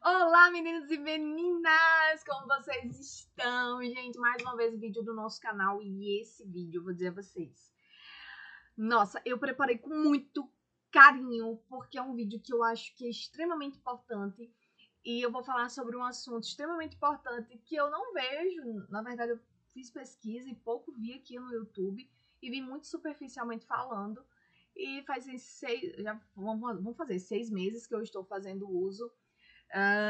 Olá, meninos e meninas! Como vocês estão? Gente, mais uma vez vídeo do nosso canal e esse vídeo, eu vou dizer a vocês. Nossa, eu preparei com muito carinho, porque é um vídeo que eu acho que é extremamente importante e eu vou falar sobre um assunto extremamente importante que eu não vejo. Na verdade, eu fiz pesquisa e pouco vi aqui no YouTube e vi muito superficialmente falando. E faz vamos fazer 6 meses que eu estou fazendo uso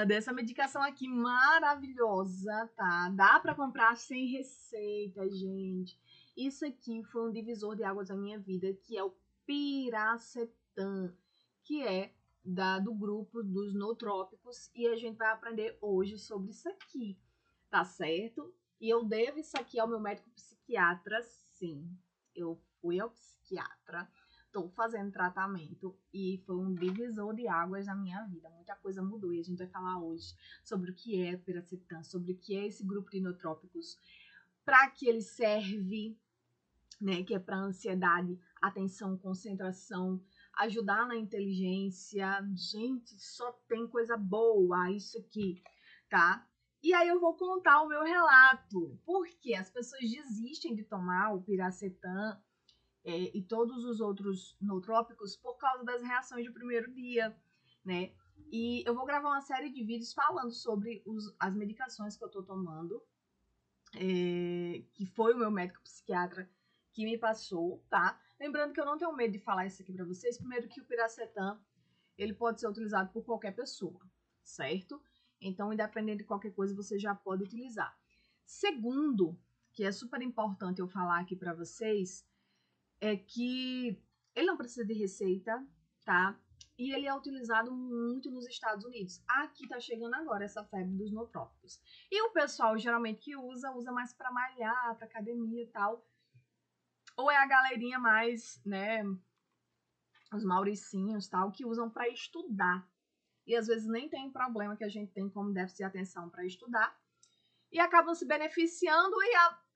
dessa medicação aqui maravilhosa, tá? Dá pra comprar sem receita, gente. Isso aqui foi um divisor de águas da minha vida, que é o Piracetam, que é do grupo dos nootrópicos, e a gente vai aprender hoje sobre isso aqui, tá certo? E eu devo isso aqui ao meu médico psiquiatra, sim. Eu fui ao psiquiatra, estou fazendo tratamento e foi um divisor de águas na minha vida. Muita coisa mudou e a gente vai falar hoje sobre o que é Piracetam, sobre o que é esse grupo de nootrópicos, para que ele serve, né? Que é para ansiedade, atenção, concentração, ajudar na inteligência. Gente, só tem coisa boa isso aqui, tá? E aí eu vou contar o meu relato, porque as pessoas desistem de tomar o Piracetam e todos os outros nootrópicos por causa das reações do primeiro dia, né? E eu vou gravar uma série de vídeos falando sobre as medicações que eu tô tomando, que foi o meu médico psiquiatra que me passou, tá? Lembrando que eu não tenho medo de falar isso aqui pra vocês. Primeiro que o Piracetam, ele pode ser utilizado por qualquer pessoa, certo? Então, independente de qualquer coisa, você já pode utilizar. Segundo, que é super importante eu falar aqui pra vocês, é que ele não precisa de receita, tá? E ele é utilizado muito nos Estados Unidos. Aqui tá chegando agora essa febre dos nootrópicos. E o pessoal geralmente que usa mais para malhar, para academia e tal. Ou é a galerinha mais, né, os mauricinhos tal, que usam para estudar. E às vezes nem tem problema que a gente tem como déficit de atenção para estudar. E acabam se beneficiando e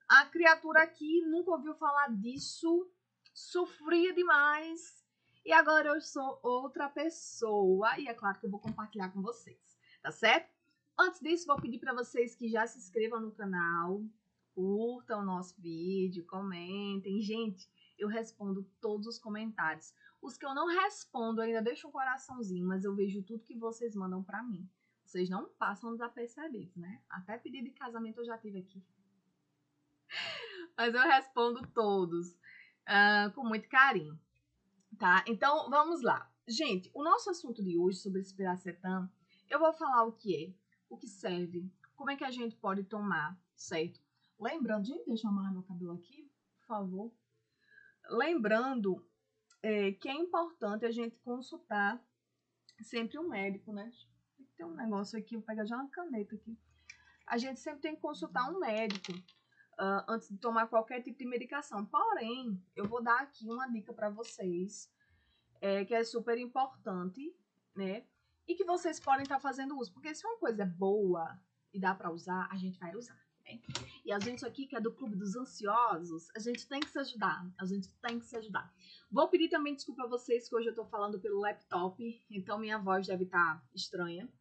a criatura aqui nunca ouviu falar disso, sofria demais e agora eu sou outra pessoa e é claro que eu vou compartilhar com vocês, tá certo? Antes disso, vou pedir para vocês que já se inscrevam no canal, curtam o nosso vídeo, comentem. Gente, eu respondo todos os comentários. Os que eu não respondo, ainda deixo um coraçãozinho, mas eu vejo tudo que vocês mandam para mim. Vocês não passam desapercebidos, né? Até pedido de casamento eu já tive aqui. Mas eu respondo todos com muito carinho, tá? Então, vamos lá. Gente, o nosso assunto de hoje sobre esse Piracetam, eu vou falar o que é, o que serve, como é que a gente pode tomar, certo? Lembrando, gente, deixa eu amarrar meu cabelo aqui, por favor. Lembrando que é importante a gente consultar sempre um médico, né? Tem um negócio aqui, vou pegar já uma caneta aqui. A gente sempre tem que consultar um médico antes de tomar qualquer tipo de medicação. Porém, eu vou dar aqui uma dica para vocês, que é super importante, né? E que vocês podem estar fazendo uso. Porque se uma coisa é boa e dá para usar, a gente vai usar. Né? E a gente aqui, que é do Clube dos Ansiosos, a gente tem que se ajudar. A gente tem que se ajudar. Vou pedir também desculpa a vocês que hoje eu tô falando pelo laptop, então minha voz deve estar estranha.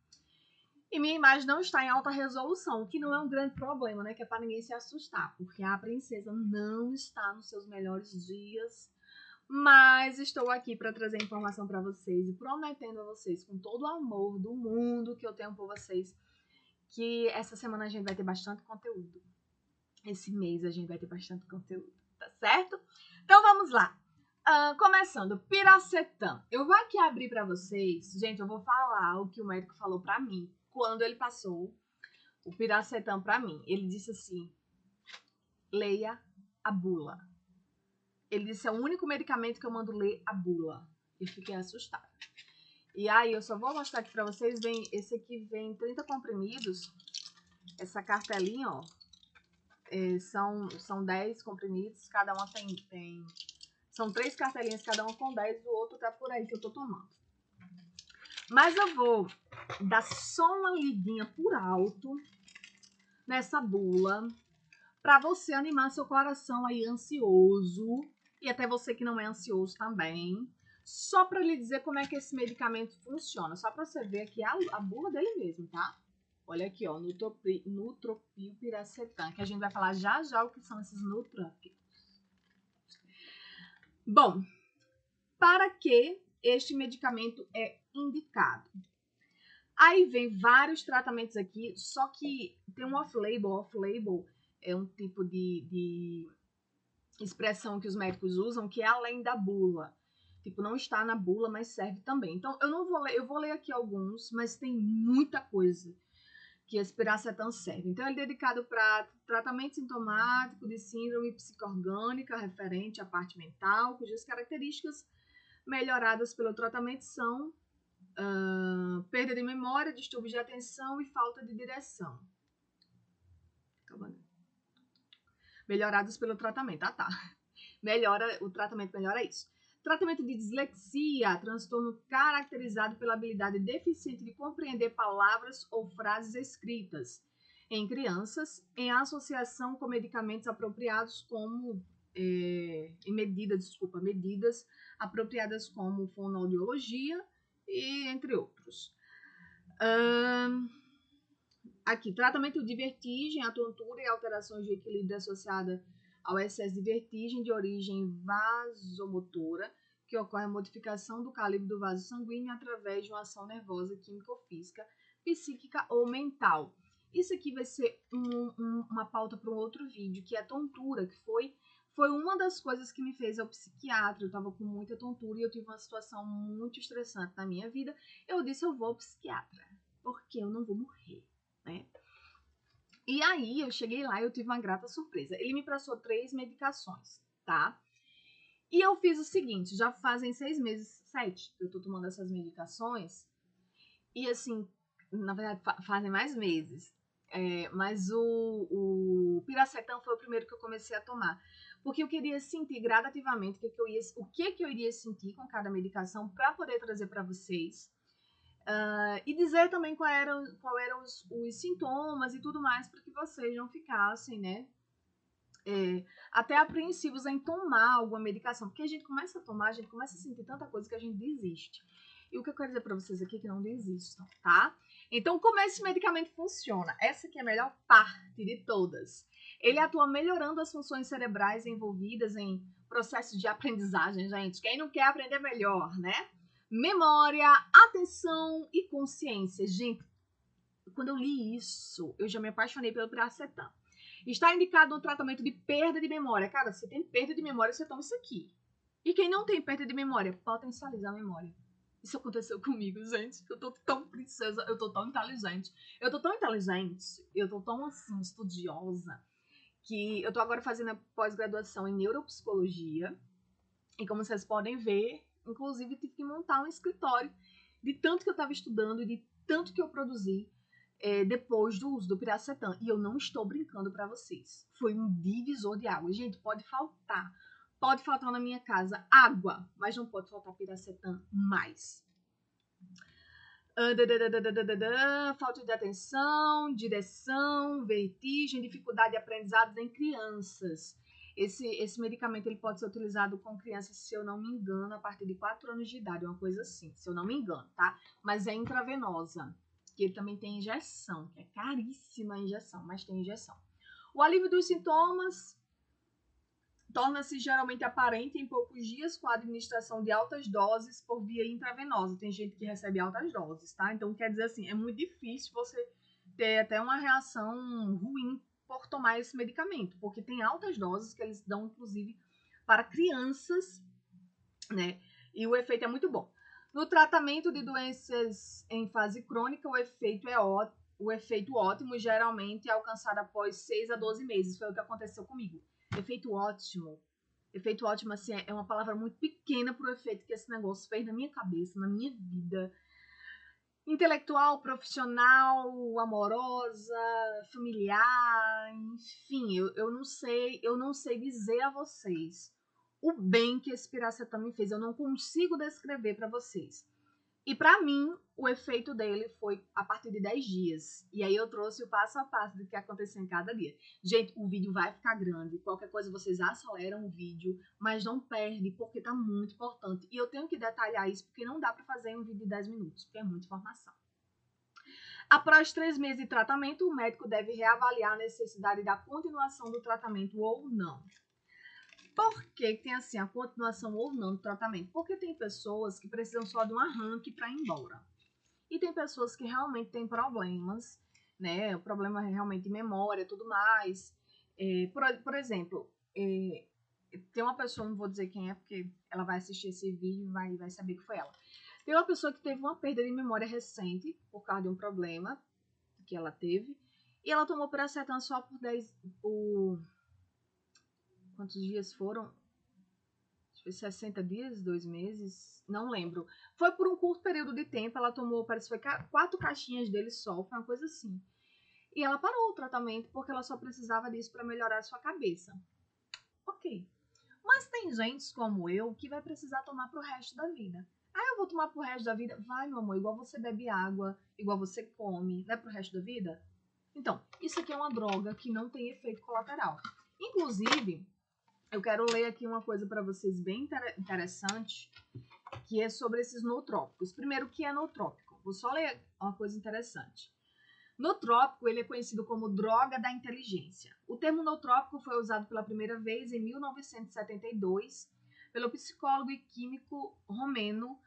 E minha imagem não está em alta resolução, o que não é um grande problema, né? Que é para ninguém se assustar, porque a princesa não está nos seus melhores dias. Mas estou aqui para trazer informação para vocês e prometendo a vocês, com todo o amor do mundo que eu tenho por vocês, que essa semana a gente vai ter bastante conteúdo. Esse mês a gente vai ter bastante conteúdo, tá certo? Então vamos lá. Começando, Piracetam. Eu vou aqui abrir para vocês, gente, eu vou falar o que o médico falou para mim quando ele passou o Piracetam para mim. Ele disse assim: leia a bula. Ele disse: é o único medicamento que eu mando ler a bula. Eu fiquei assustada. E aí, eu só vou mostrar aqui para vocês. Esse aqui vem 30 comprimidos. Essa cartelinha, ó. São 10 comprimidos. Cada uma tem. São 3 cartelinhas, cada uma com 10. O outro tá por aí que eu tô tomando. Mas eu vou dar só uma lidinha por alto nessa bula para você animar seu coração aí ansioso e até você que não é ansioso também, Só para lhe dizer como é que esse medicamento funciona, só para você ver aqui a bula dele mesmo, tá? Olha aqui, ó, Nutropil-piracetam, que a gente vai falar já já o que são esses nootropics. Bom, para que este medicamento é indicado? Aí vem vários tratamentos aqui, só que tem um off-label. Off-label é um tipo de expressão que os médicos usam que é além da bula. Tipo, não está na bula, mas serve também. Então, eu não vou ler, eu vou ler aqui alguns, mas tem muita coisa que esse piracetam serve. Então, ele é dedicado para tratamento sintomático de síndrome psicoorgânica referente à parte mental, cujas características melhoradas pelo tratamento são perda de memória, distúrbios de atenção e falta de direção. Melhorados pelo tratamento. Ah, tá. O tratamento melhora isso. Tratamento de dislexia, transtorno caracterizado pela habilidade deficiente de compreender palavras ou frases escritas em crianças, em associação com medicamentos apropriados como medidas apropriadas como fonoaudiologia e entre outros. Aqui, tratamento de vertigem, a tontura e alterações de equilíbrio associada ao excesso de vertigem de origem vasomotora, que ocorre a modificação do calibre do vaso sanguíneo através de uma ação nervosa, química ou física, psíquica ou mental. Isso aqui vai ser uma pauta para um outro vídeo, que é a tontura, que foi uma das coisas que me fez ao psiquiatra. Eu estava com muita tontura e eu tive uma situação muito estressante na minha vida. Eu disse, eu vou ao psiquiatra, porque eu não vou morrer, né? E aí, eu cheguei lá e eu tive uma grata surpresa. Ele me passou 3 medicações, tá? E eu fiz o seguinte, já fazem 6 meses, 7, que eu tô tomando essas medicações. E assim, na verdade, fazem mais meses. Mas o piracetam foi o primeiro que eu comecei a tomar. Porque eu queria sentir gradativamente o que eu iria sentir com cada medicação para poder trazer para vocês. E dizer também qual eram os sintomas e tudo mais, para que vocês não ficassem, né, até apreensivos em tomar alguma medicação. Porque a gente começa a tomar, a gente começa a sentir tanta coisa que a gente desiste. E o que eu quero dizer para vocês aqui é que não desistam, tá? Então, como esse medicamento funciona? Essa aqui é a melhor parte de todas. Ele atua melhorando as funções cerebrais envolvidas em processos de aprendizagem, gente. Quem não quer aprender melhor, né? Memória, atenção e consciência. Gente, quando eu li isso, eu já me apaixonei pelo piracetam. Está indicado no tratamento de perda de memória. Cara, se tem perda de memória, você toma isso aqui. E quem não tem perda de memória, potencializa a memória. Isso aconteceu comigo, gente. Eu tô tão princesa, eu tô tão inteligente. Eu tô tão assim, estudiosa, que eu tô agora fazendo a pós-graduação em neuropsicologia. E como vocês podem ver, inclusive tive que montar um escritório de tanto que eu estava estudando e de tanto que eu produzi depois do uso do piracetam. E eu não estou brincando para vocês. Foi um divisor de água. Gente, pode faltar na minha casa água, mas não pode faltar piracetam mais. Falta de atenção, direção, vertigem, dificuldade de aprendizado em crianças. Esse medicamento ele pode ser utilizado com crianças, se eu não me engano, a partir de 4 anos de idade, uma coisa assim, se eu não me engano, tá? Mas é intravenosa, que ele também tem injeção, que é caríssima a injeção, mas tem injeção. O alívio dos sintomas torna-se geralmente aparente em poucos dias com a administração de altas doses por via intravenosa. Tem gente que recebe altas doses, tá? Então, quer dizer assim, é muito difícil você ter até uma reação ruim por tomar esse medicamento, porque tem altas doses que eles dão, inclusive, para crianças, né? E o efeito é muito bom. No tratamento de doenças em fase crônica, o efeito ótimo geralmente é alcançado após 6 a 12 meses. Foi o que aconteceu comigo. Efeito ótimo, assim, é uma palavra muito pequena pro efeito que esse negócio fez na minha cabeça, na minha vida. Intelectual, profissional, amorosa, familiar, enfim, eu não sei dizer a vocês o bem que esse piracetam me fez. Eu não consigo descrever para vocês. E pra mim, o efeito dele foi a partir de 10 dias. E aí eu trouxe o passo a passo do que aconteceu em cada dia. Gente, o vídeo vai ficar grande. Qualquer coisa vocês aceleram o vídeo, mas não perde, porque tá muito importante. E eu tenho que detalhar isso, porque não dá pra fazer um vídeo de 10 minutos, porque é muita informação. Após 3 meses de tratamento, o médico deve reavaliar a necessidade da continuação do tratamento ou não. Por que tem assim a continuação ou não do tratamento? Porque tem pessoas que precisam só de um arranque para ir embora. E tem pessoas que realmente têm problemas, né? O problema é realmente de memória e tudo mais. Por exemplo, tem uma pessoa, não vou dizer quem é, porque ela vai assistir esse vídeo e vai saber que foi ela. Tem uma pessoa que teve uma perda de memória recente por causa de um problema que ela teve. E ela tomou Piracetam só por quantos dias foram? Acho que 60 dias, 2 meses, não lembro. Foi por um curto período de tempo, ela tomou, parece que foi 4 caixinhas dele só, foi uma coisa assim. E ela parou o tratamento porque ela só precisava disso para melhorar a sua cabeça. Ok. Mas tem gente como eu que vai precisar tomar pro resto da vida. Ah, eu vou tomar pro resto da vida? Vai, meu amor, igual você bebe água, igual você come, não é pro resto da vida? Então, isso aqui é uma droga que não tem efeito colateral. Inclusive, eu quero ler aqui uma coisa para vocês bem interessante, que é sobre esses nootrópicos. Primeiro, o que é nootrópico? Vou só ler uma coisa interessante. Nootrópico, ele é conhecido como droga da inteligência. O termo nootrópico foi usado pela primeira vez em 1972 pelo psicólogo e químico romeno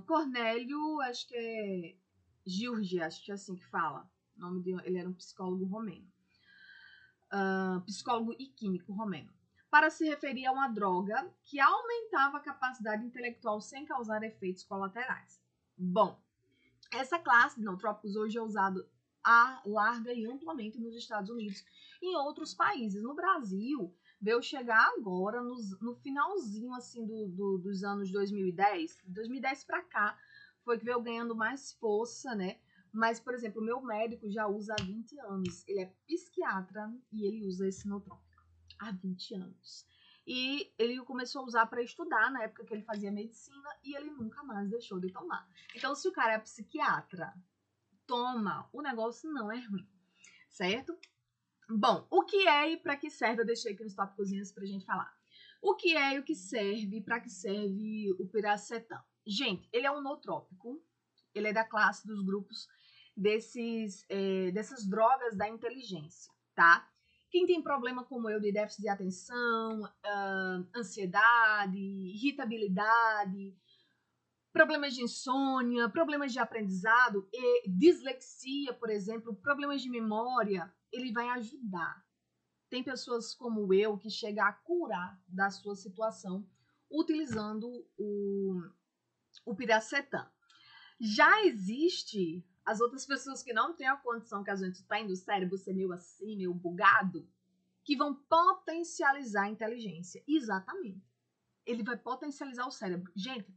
Cornélio, acho que é Giorgi, acho que é assim que fala. O nome dele, ele era um psicólogo romeno. Psicólogo e químico romeno, para se referir a uma droga que aumentava a capacidade intelectual sem causar efeitos colaterais. Bom, essa classe de nootrópicos hoje é usada larga e amplamente nos Estados Unidos e em outros países. No Brasil, veio chegar agora, no finalzinho assim dos anos 2010. 2010 para cá foi que veio ganhando mais força, né? Mas, por exemplo, o meu médico já usa há 20 anos. Ele é psiquiatra e ele usa esse nootrópico há 20 anos. E ele começou a usar para estudar na época que ele fazia medicina e ele nunca mais deixou de tomar. Então, se o cara é psiquiatra, toma, o negócio não é ruim, certo? Bom, o que é e para que serve? Eu deixei aqui uns tópicos pra gente falar. O que é e o que serve, para que serve o Piracetam? Gente, ele é um nootrópico, ele é da classe dos grupos dessas drogas da inteligência, tá? Quem tem problema como eu de déficit de atenção, ansiedade, irritabilidade, problemas de insônia, problemas de aprendizado, dislexia, por exemplo, problemas de memória, ele vai ajudar. Tem pessoas como eu que chegam a curar da sua situação utilizando o Piracetam. Já existe as outras pessoas que não têm a condição que a gente tem do cérebro ser meio assim, meio bugado, que vão potencializar a inteligência. Exatamente. Ele vai potencializar o cérebro. Gente,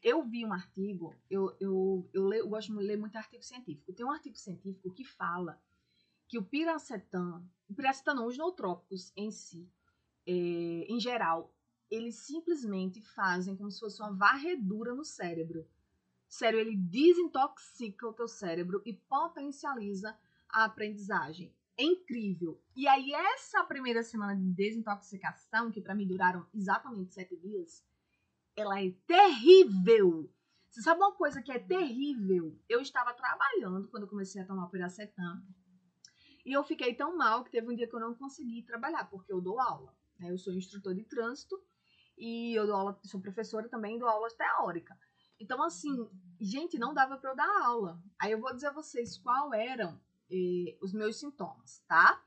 eu vi um artigo, eu gosto de ler muito artigo científico. Tem um artigo científico que fala que o Piracetam não, os nootrópicos em si, em geral, eles simplesmente fazem como se fosse uma varredura no cérebro. Sério, ele desintoxica o teu cérebro e potencializa a aprendizagem. É incrível. E aí, essa primeira semana de desintoxicação, que para mim duraram exatamente 7 dias, ela é terrível. Você sabe uma coisa que é terrível? Eu estava trabalhando quando eu comecei a tomar Piracetam. E eu fiquei tão mal que teve um dia que eu não consegui trabalhar, porque eu dou aula. Né? Eu sou instrutor de trânsito e eu dou aula, sou professora também, dou aula teórica. Então, assim, gente, não dava para eu dar aula. Aí eu vou dizer a vocês qual eram os meus sintomas, tá?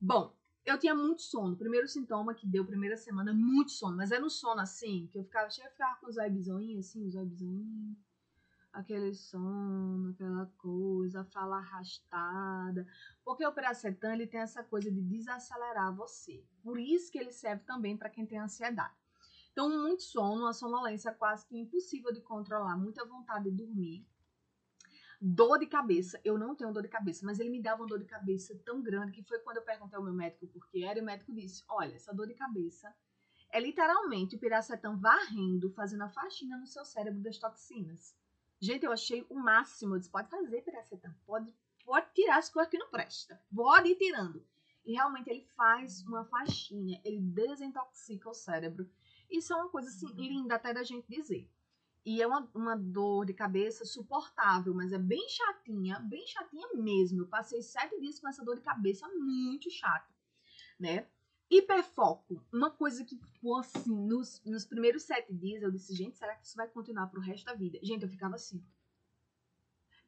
Bom, eu tinha muito sono. Primeiro sintoma que deu, primeira semana, muito sono. Mas era um sono assim, que eu ficava com os olhos bizonhos, assim, os olhos bizonhos. Aquele sono, aquela coisa, fala arrastada. Porque o Piracetam, ele tem essa coisa de desacelerar você. Por isso que ele serve também para quem tem ansiedade. Então, muito sono, uma sonolência quase que impossível de controlar, muita vontade de dormir. Dor de cabeça, eu não tenho dor de cabeça, mas ele me dava uma dor de cabeça tão grande que foi quando eu perguntei ao meu médico por que era, e o médico disse, olha, essa dor de cabeça é literalmente o Piracetam varrendo, fazendo a faxina no seu cérebro das toxinas. Gente, eu achei o máximo. Eu disse, pode fazer, Piracetão. Pode tirar as coisas que não presta. Pode ir tirando. E realmente ele faz uma faxina. Ele desintoxica o cérebro. Isso é uma coisa, assim, linda até da gente dizer. E é uma dor de cabeça suportável, mas é bem chatinha mesmo. Eu passei 7 dias com essa dor de cabeça muito chata, né? Hiperfoco, uma coisa que ficou assim, nos primeiros 7 dias, eu disse, gente, será que isso vai continuar pro resto da vida? Gente, eu ficava assim.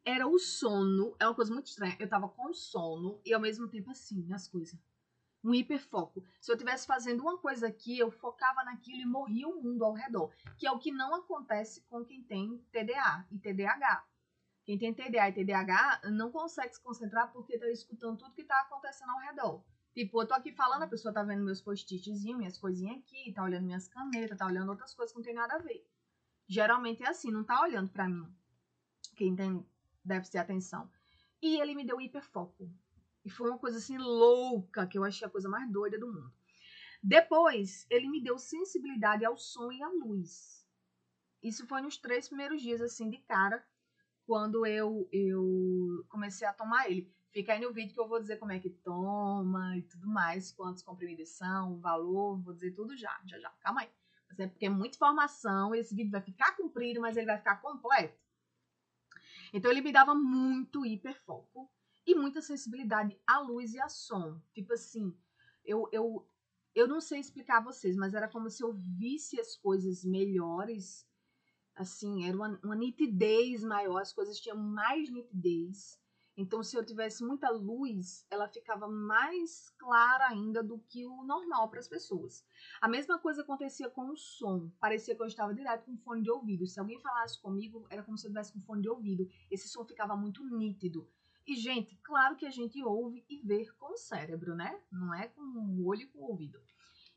Era o sono, é uma coisa muito estranha. Eu tava com sono e ao mesmo tempo assim, nas coisas. Um hiperfoco. Se eu estivesse fazendo uma coisa aqui, eu focava naquilo e morria o mundo ao redor. Que é o que não acontece com quem tem TDA e TDAH. Quem tem TDA e TDAH não consegue se concentrar porque tá escutando tudo que tá acontecendo ao redor. Tipo, eu tô aqui falando, a pessoa tá vendo meus post-itzinhos, minhas coisinhas aqui, tá olhando minhas canetas, tá olhando outras coisas que não tem nada a ver. Geralmente é assim, não tá olhando pra mim. Quem tem déficit de atenção. E ele me deu hiperfoco. E foi uma coisa assim louca, que eu achei a coisa mais doida do mundo. Depois, ele me deu sensibilidade ao som e à luz. Isso foi nos 3 primeiros dias, assim, de cara, quando eu comecei a tomar ele. Fica aí no vídeo que eu vou dizer como é que toma e tudo mais, quantos comprimidos são, o valor, vou dizer tudo já. Calma aí. Mas é porque é muita informação, esse vídeo vai ficar comprido, mas ele vai ficar completo. Então ele me dava muito hiperfoco e muita sensibilidade à luz e a som. Tipo assim, eu não sei explicar a vocês, mas era como se eu visse as coisas melhores. Assim, era uma nitidez maior, as coisas tinham mais nitidez. Então, se eu tivesse muita luz, ela ficava mais clara ainda do que o normal para as pessoas. A mesma coisa acontecia com o som. Parecia que eu estava direto com fone de ouvido. Se alguém falasse comigo, era como se eu estivesse com fone de ouvido. Esse som ficava muito nítido. E, gente, claro que a gente ouve e vê com o cérebro, né? Não é com o olho e com o ouvido.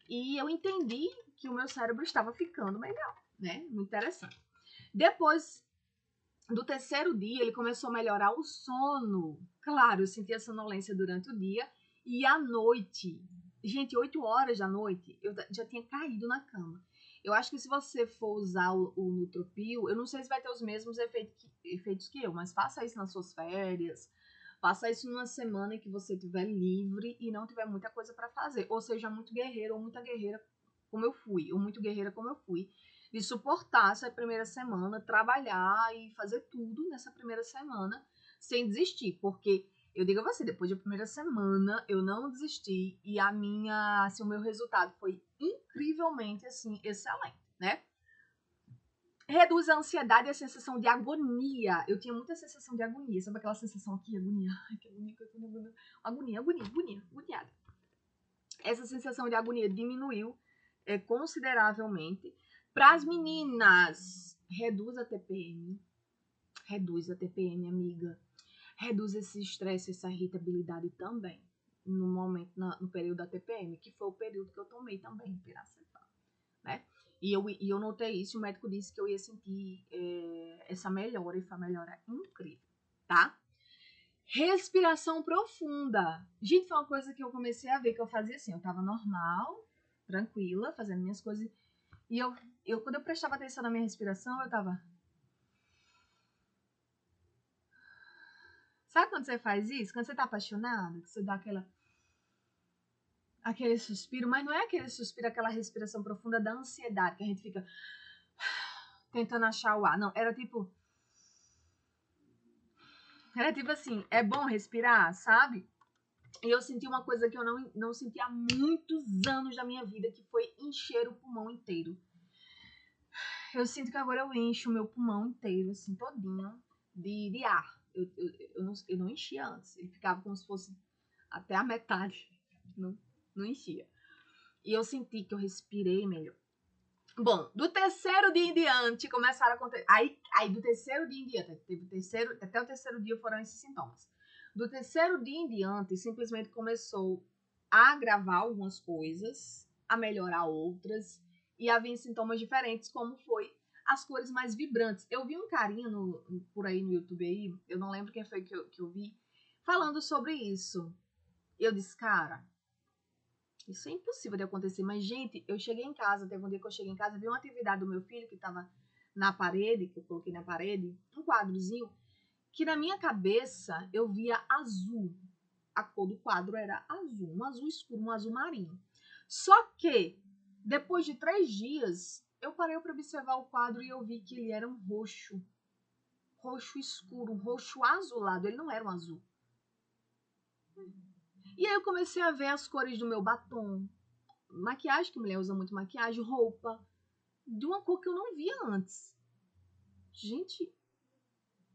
E eu entendi que o meu cérebro estava ficando melhor, né? Muito interessante. Depois do 3º dia, ele começou a melhorar o sono. Claro, eu sentia sonolência durante o dia e à noite. Gente, 8 horas da noite, eu já tinha caído na cama. Eu acho que se você for usar o Nutropil, eu não sei se vai ter os mesmos efeitos que eu, mas faça isso nas suas férias. Faça isso numa semana em que você estiver livre e não tiver muita coisa para fazer. Ou seja, muito guerreiro ou muita guerreira como eu fui. Ou muito guerreira como eu fui. De suportar essa primeira semana, trabalhar e fazer tudo nessa primeira semana sem desistir. Porque eu digo a você, depois da primeira semana eu não desisti e assim, o meu resultado foi incrivelmente assim, excelente, né? Reduz a ansiedade e a sensação de agonia. Eu tinha muita sensação de agonia. Sabe aquela sensação aqui? Agonia. Ai, que agonia. Agoniada. Essa sensação de agonia diminuiu consideravelmente. Para as meninas, reduz a TPM. Reduz a TPM, amiga. Reduz esse estresse, essa irritabilidade também. No momento, no período da TPM, que foi o período que eu tomei também, Piracetão, né? E eu notei isso, o médico disse que eu ia sentir essa melhora, e foi uma melhora incrível, tá? Respiração profunda. Gente, foi uma coisa que eu comecei a ver, que eu fazia assim, eu tava normal, tranquila, fazendo minhas coisas, e quando eu prestava atenção na minha respiração, eu tava... Sabe quando você faz isso? Quando você tá apaixonado, que você dá aquele suspiro, mas não é aquele suspiro, aquela respiração profunda da ansiedade, que a gente fica tentando achar o ar. Não, era tipo assim, é bom respirar, sabe? E eu senti uma coisa que eu não senti há muitos anos da minha vida, que foi encher o pulmão inteiro. Eu sinto que agora eu encho o meu pulmão inteiro, assim, todinho, de ar. Eu não enchia antes. Ele ficava como se fosse até a metade. Não enchia. E eu senti que eu respirei melhor. Bom, do 3º dia em diante começaram a acontecer. Aí do 3º dia em diante, até o 3º dia foram esses sintomas. Do 3º dia em diante, simplesmente começou a agravar algumas coisas, a melhorar outras, e havia sintomas diferentes, como foi as cores mais vibrantes. Eu vi um carinha por aí no YouTube aí, eu não lembro quem foi que eu vi, falando sobre isso. Eu disse, cara, isso é impossível de acontecer. Mas, gente, eu cheguei em casa, teve um dia que eu cheguei em casa, vi uma atividade do meu filho que tava na parede, que eu coloquei na parede, um quadrozinho, que na minha cabeça eu via azul. A cor do quadro era azul, um azul escuro, um azul marinho. Só que, depois de 3 dias, eu parei para observar o quadro e eu vi que ele era um roxo. Roxo escuro, um roxo azulado. Ele não era um azul. E aí eu comecei a ver as cores do meu batom. Maquiagem, que mulher usa muito maquiagem, roupa. De uma cor que eu não via antes. Gente,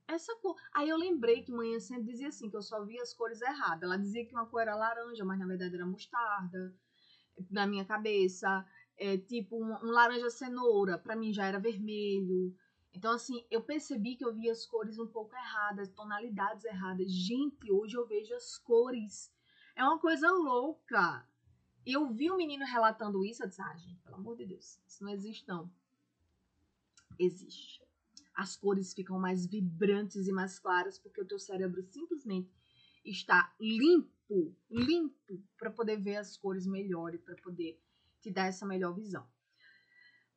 essa cor. Aí eu lembrei que manhã sempre dizia assim, que eu só via as cores erradas. Ela dizia que uma cor era laranja, mas na verdade era mostarda. Na minha cabeça. Tipo um laranja cenoura, pra mim já era vermelho. Então, assim, eu percebi que eu via as cores um pouco erradas, tonalidades erradas. Gente, hoje eu vejo as cores. É uma coisa louca. E eu vi um menino relatando isso, eu disse, gente, pelo amor de Deus, isso não existe, não. Existe. As cores ficam mais vibrantes e mais claras porque o teu cérebro simplesmente está limpo para poder ver as cores melhor e para poder te dar essa melhor visão.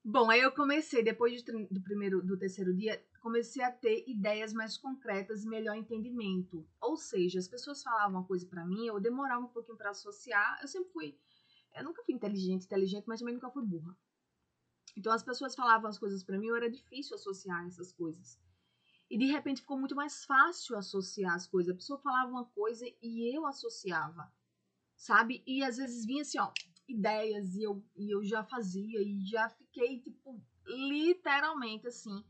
Bom, aí eu comecei, depois do terceiro dia, comecei a ter ideias mais concretas e melhor entendimento. Ou seja, as pessoas falavam uma coisa para mim, eu demorava um pouquinho para associar. Eu nunca fui inteligente, mas também nunca fui burra. Então as pessoas falavam as coisas para mim, era difícil associar essas coisas. E de repente ficou muito mais fácil associar as coisas. A pessoa falava uma coisa e eu associava, sabe? E às vezes vinha assim, ó, ideias e eu já fazia e já fiquei, tipo, literalmente assim,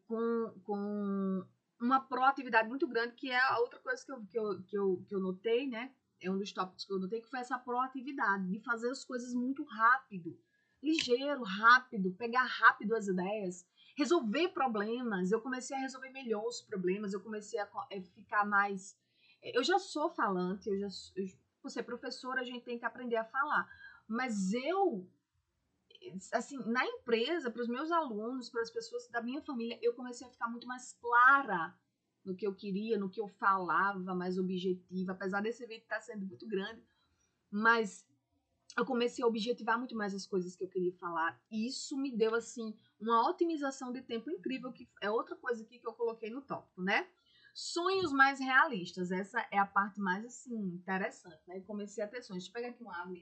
com uma proatividade muito grande, que é a outra coisa que eu notei, né? É um dos tópicos que eu notei, que foi essa proatividade, de fazer as coisas muito rápido, ligeiro, rápido, pegar rápido as ideias, resolver problemas. Eu comecei a resolver melhor os problemas, eu comecei a ficar mais... Eu já sou falante, por ser professora, a gente tem que aprender a falar. Mas eu, assim, na empresa, para os meus alunos, para as pessoas da minha família, eu comecei a ficar muito mais clara no que eu queria, no que eu falava, mais objetiva. Apesar desse vídeo estar sendo muito grande, mas eu comecei a objetivar muito mais as coisas que eu queria falar. E isso me deu, assim, uma otimização de tempo incrível, que é outra coisa aqui que eu coloquei no tópico, né? Sonhos mais realistas. Essa é a parte mais, assim, interessante, né? Eu comecei a ter sonhos. Deixa eu pegar aqui uma água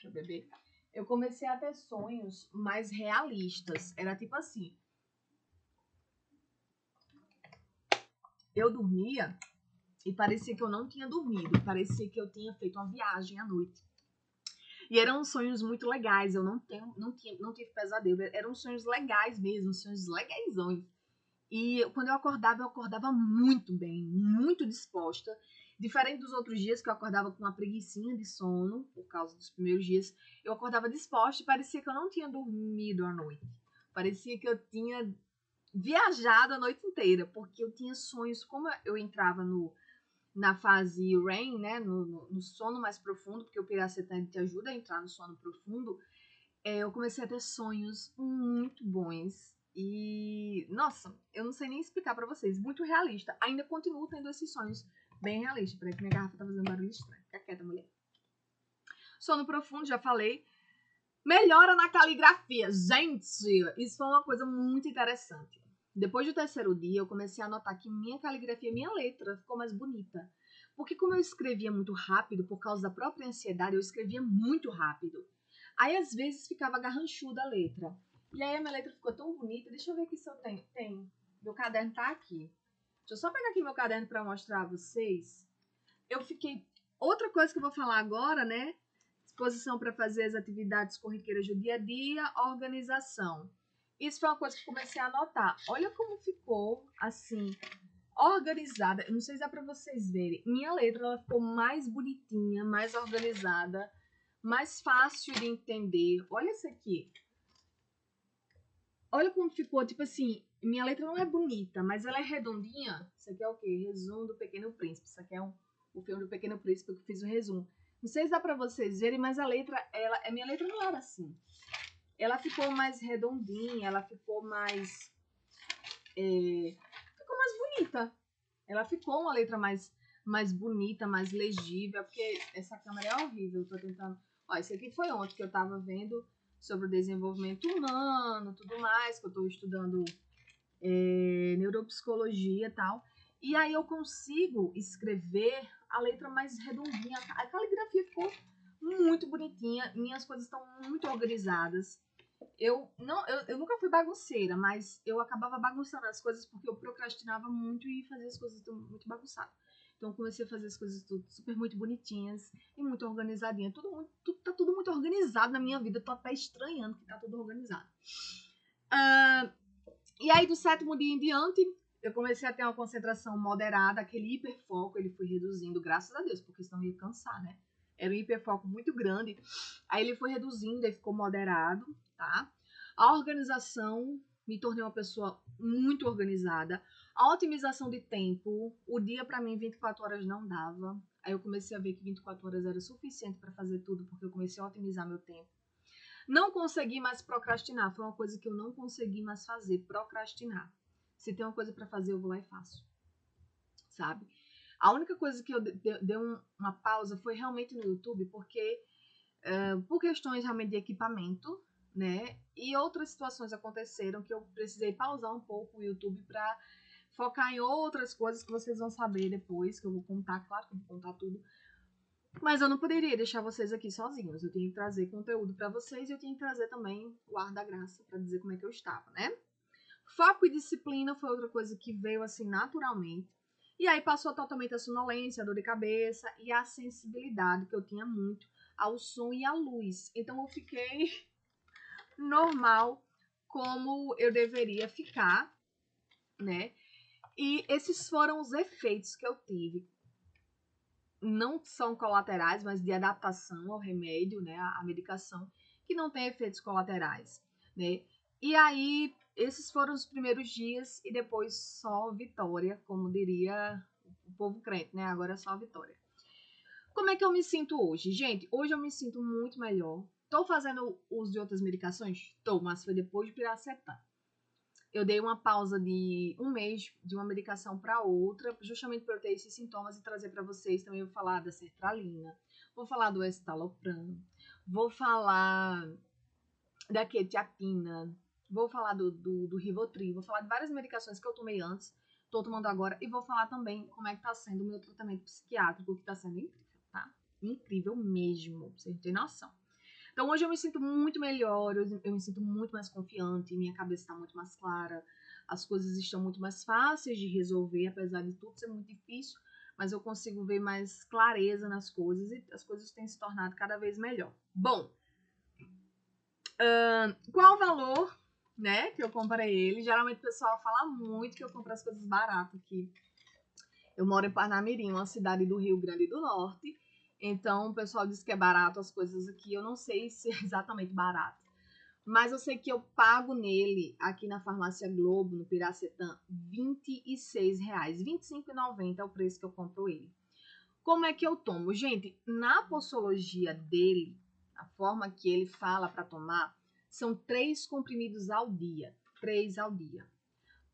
pra beber. Eu comecei a ter sonhos mais realistas. Era tipo assim. Eu dormia e parecia que eu não tinha dormido. Parecia que eu tinha feito uma viagem à noite. E eram sonhos muito legais. Eu não tive pesadelo. Eram sonhos legais mesmo, sonhos legaisões. E quando eu acordava muito bem, muito disposta. Diferente dos outros dias, que eu acordava com uma preguicinha de sono, por causa dos primeiros dias, eu acordava disposta e parecia que eu não tinha dormido à noite. Parecia que eu tinha viajado a noite inteira, porque eu tinha sonhos, como eu entrava na fase REM, né, no sono mais profundo, porque o Piracetã te ajuda a entrar no sono profundo, eu comecei a ter sonhos muito bons. E, nossa, eu não sei nem explicar pra vocês, muito realista. Ainda continuo tendo esses sonhos bem realistas. Peraí que minha garrafa tá fazendo barulho estranho. Fica quieta, mulher. Sono profundo, já falei. Melhora na caligrafia. Gente, isso foi uma coisa muito interessante. Depois do terceiro dia, eu comecei a notar que minha caligrafia, minha letra ficou mais bonita. Porque como eu escrevia muito rápido, por causa da própria ansiedade, eu escrevia muito rápido. Aí, às vezes, ficava garranchuda a letra. E aí, a minha letra ficou tão bonita. Deixa eu ver aqui se eu tenho. Tem. Meu caderno tá aqui. Deixa eu só pegar aqui meu caderno pra mostrar a vocês. Eu fiquei... Outra coisa que eu vou falar agora, né? Disposição para fazer as atividades corriqueiras do dia a dia, organização. Isso foi uma coisa que eu comecei a notar. Olha como ficou, assim, organizada. Eu não sei se dá para vocês verem. Minha letra, ela ficou mais bonitinha, mais organizada, mais fácil de entender. Olha isso aqui. Olha como ficou, tipo assim, minha letra não é bonita, mas ela é redondinha. Isso aqui é o quê? Resumo do Pequeno Príncipe. Isso aqui é o filme do Pequeno Príncipe que eu fiz o resumo. Não sei se dá pra vocês verem, mas a letra, minha letra não era assim. Ela ficou mais redondinha, ela ficou mais... ficou mais bonita. Ela ficou uma letra mais bonita, mais legível, porque essa câmera é horrível, eu tô tentando... Ó, esse aqui foi ontem que eu tava vendo sobre o desenvolvimento humano, tudo mais, que eu estou estudando neuropsicologia e tal. E aí eu consigo escrever a letra mais redondinha. A caligrafia ficou muito bonitinha, minhas coisas estão muito organizadas. Eu nunca fui bagunceira, mas eu acabava bagunçando as coisas porque eu procrastinava muito e fazia as coisas muito bagunçadas. Então eu comecei a fazer as coisas tudo super muito bonitinhas e muito organizadinha. Tá tudo muito organizado na minha vida. Eu tô até estranhando que tá tudo organizado. E aí do 7º dia em diante, eu comecei a ter uma concentração moderada, aquele hiperfoco, ele foi reduzindo, graças a Deus, porque senão ia cansar, né? Era um hiperfoco muito grande. Aí ele foi reduzindo, aí ficou moderado, tá? A organização, me tornei uma pessoa muito organizada. A otimização de tempo, o dia pra mim 24 horas não dava. Aí eu comecei a ver que 24 horas era suficiente pra fazer tudo, porque eu comecei a otimizar meu tempo. Não consegui mais procrastinar, foi uma coisa que eu não consegui mais fazer, procrastinar. Se tem uma coisa pra fazer, eu vou lá e faço, sabe? A única coisa que eu dei uma pausa foi realmente no YouTube, porque por questões realmente de equipamento, né? E outras situações aconteceram que eu precisei pausar um pouco o YouTube para focar em outras coisas que vocês vão saber depois, que eu vou contar, claro que eu vou contar tudo. Mas eu não poderia deixar vocês aqui sozinhos. Eu tinha que trazer conteúdo para vocês e eu tinha que trazer também o ar da graça para dizer como é que eu estava, né? Foco e disciplina foi outra coisa que veio assim naturalmente. E aí passou totalmente a sonolência, a dor de cabeça e a sensibilidade que eu tinha muito ao som e à luz. Então eu fiquei normal como eu deveria ficar, né? E esses foram os efeitos que eu tive. Não são colaterais, mas de adaptação ao remédio, né? À medicação, que não tem efeitos colaterais, né? E aí, esses foram os primeiros dias e depois só vitória, como diria o povo crente, né? Agora é só vitória. Como é que eu me sinto hoje? Gente, hoje eu me sinto muito melhor. Tô fazendo uso de outras medicações? Tô, mas foi depois de piracetam. Eu dei uma pausa de 1 mês de uma medicação para outra, justamente para eu ter esses sintomas e trazer para vocês. Também vou falar da sertralina, vou falar do escitalopram, vou falar da quetiapina, vou falar do Rivotril, vou falar de várias medicações que eu tomei antes, tô tomando agora, e vou falar também como é que tá sendo o meu tratamento psiquiátrico, que tá sendo incrível, tá? Incrível mesmo, pra vocês terem noção. Então hoje eu me sinto muito melhor, eu me sinto muito mais confiante, minha cabeça está muito mais clara, as coisas estão muito mais fáceis de resolver, apesar de tudo ser muito difícil, mas eu consigo ver mais clareza nas coisas e as coisas têm se tornado cada vez melhor. Bom, qual o valor, né, que eu comprei ele? Geralmente o pessoal fala muito que eu compro as coisas baratas aqui. Eu moro em Parnamirim, uma cidade do Rio Grande do Norte. Então, o pessoal diz que é barato as coisas aqui. Eu não sei se é exatamente barato. Mas eu sei que eu pago nele, aqui na Farmácia Globo, no Piracetam, R$26. R$25,90 é o preço que eu compro ele. Como é que eu tomo? Gente, na posologia dele, a forma que ele fala para tomar, são 3 comprimidos ao dia. 3 ao dia.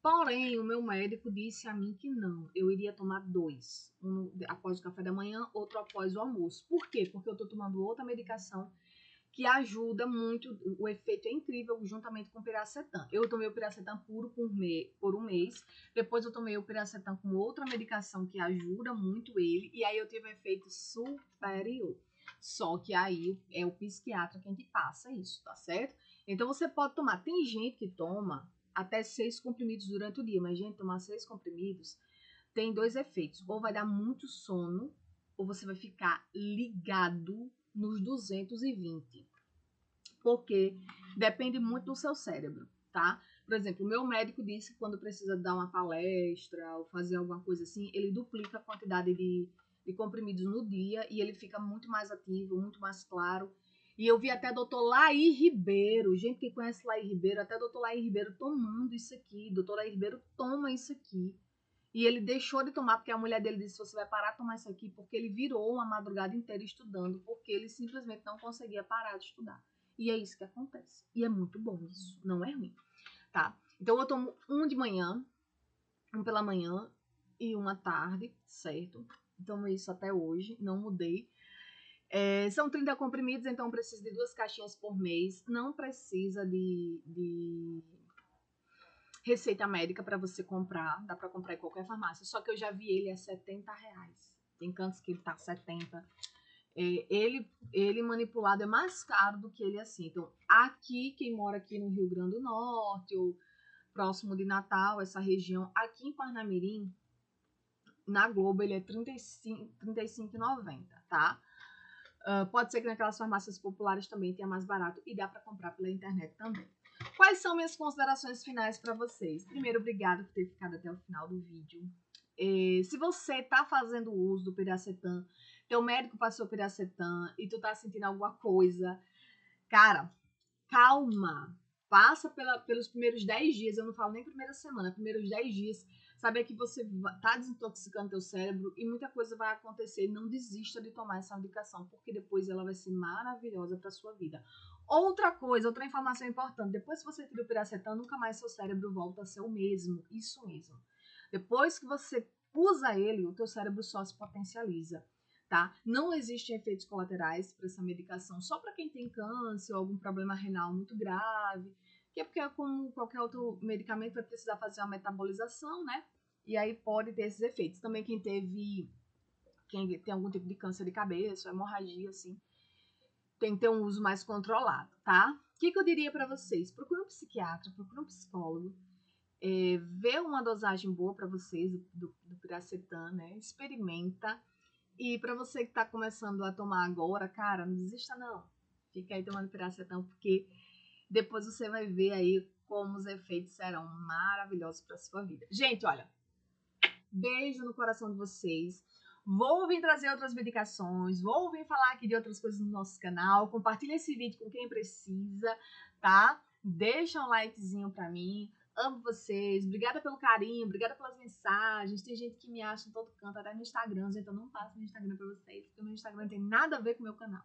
Porém, o meu médico disse a mim que não, eu iria tomar 2, um após o café da manhã, outro após o almoço. Por quê? Porque eu estou tomando outra medicação que ajuda muito, o efeito é incrível juntamente com o piracetam. Eu tomei o piracetam puro por um mês, depois eu tomei o piracetam com outra medicação que ajuda muito ele, e aí eu tive um efeito superior. Só que aí é o psiquiatra que a gente passa isso, tá certo? Então você pode tomar, tem gente que toma até 6 comprimidos durante o dia, mas gente, tomar 6 comprimidos tem 2 efeitos. Ou vai dar muito sono, ou você vai ficar ligado nos 220. Porque depende muito do seu cérebro, tá? Por exemplo, o meu médico disse que quando precisa dar uma palestra ou fazer alguma coisa assim, ele duplica a quantidade de comprimidos no dia e ele fica muito mais ativo, muito mais claro. E eu vi até doutor Laí Ribeiro, gente que conhece Laí Ribeiro, até doutor Laí Ribeiro tomando isso aqui. Doutor Laí Ribeiro toma isso aqui. E ele deixou de tomar porque a mulher dele disse, você vai parar de tomar isso aqui, porque ele virou uma madrugada inteira estudando, porque ele simplesmente não conseguia parar de estudar. E é isso que acontece. E é muito bom isso, não é ruim, tá? Então eu tomo um de manhã, um pela manhã e uma à tarde, certo? Tomo isso até hoje, não mudei. São 30 comprimidos, então precisa de 2 caixinhas por mês. Não precisa de receita médica para você comprar. Dá para comprar em qualquer farmácia. Só que eu já vi ele a R$70. Tem cantos que ele tá 70. Ele manipulado é mais caro do que ele assim. Então, aqui, quem mora aqui no Rio Grande do Norte, ou próximo de Natal, essa região, aqui em Parnamirim, na Globo, ele é R$35,90, tá? Pode ser que naquelas farmácias populares também tenha mais barato e dá para comprar pela internet também. Quais são minhas considerações finais para vocês? Primeiro, obrigado por ter ficado até o final do vídeo. Se você tá fazendo uso do Piracetam, teu médico passou Piracetam e tu tá sentindo alguma coisa, cara, calma. Passa pelos primeiros 10 dias, eu não falo nem primeira semana, primeiros 10 dias, saber que você tá desintoxicando teu cérebro e muita coisa vai acontecer. Não desista de tomar essa medicação, porque depois ela vai ser maravilhosa para sua vida. Outra coisa, outra informação importante, depois que você tira o Piracetam, nunca mais seu cérebro volta a ser o mesmo, isso mesmo. Depois que você usa ele, o teu cérebro só se potencializa. Tá? Não existem efeitos colaterais para essa medicação, só para quem tem câncer ou algum problema renal muito grave, que é porque, como qualquer outro medicamento, vai precisar fazer uma metabolização, né? E aí pode ter esses efeitos. Também quem tem algum tipo de câncer de cabeça, hemorragia, assim, tem que ter um uso mais controlado, tá? O que eu diria para vocês? Procura um psiquiatra, procura um psicólogo, vê uma dosagem boa para vocês do Piracetam, né? Experimenta. E para você que tá começando a tomar agora, cara, não desista não. Fica aí tomando Piracetam, porque depois você vai ver aí como os efeitos serão maravilhosos para sua vida. Gente, olha, beijo no coração de vocês. Vou vir trazer outras medicações, vou vir falar aqui de outras coisas no nosso canal. Compartilha esse vídeo com quem precisa, tá? Deixa um likezinho pra mim. Amo vocês, obrigada pelo carinho, obrigada pelas mensagens. Tem gente que me acha em todo canto, até no Instagram, gente, eu não passo no Instagram pra vocês, porque o meu Instagram não tem nada a ver com o meu canal.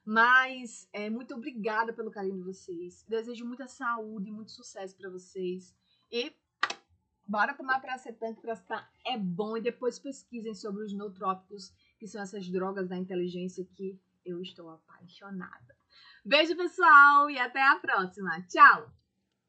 Mas, muito obrigada pelo carinho de vocês. Desejo muita saúde, muito sucesso pra vocês. E bora tomar Piracetam, que Piracetam é bom. E depois pesquisem sobre os nootrópicos, que são essas drogas da inteligência que eu estou apaixonada. Beijo, pessoal, e até a próxima. Tchau!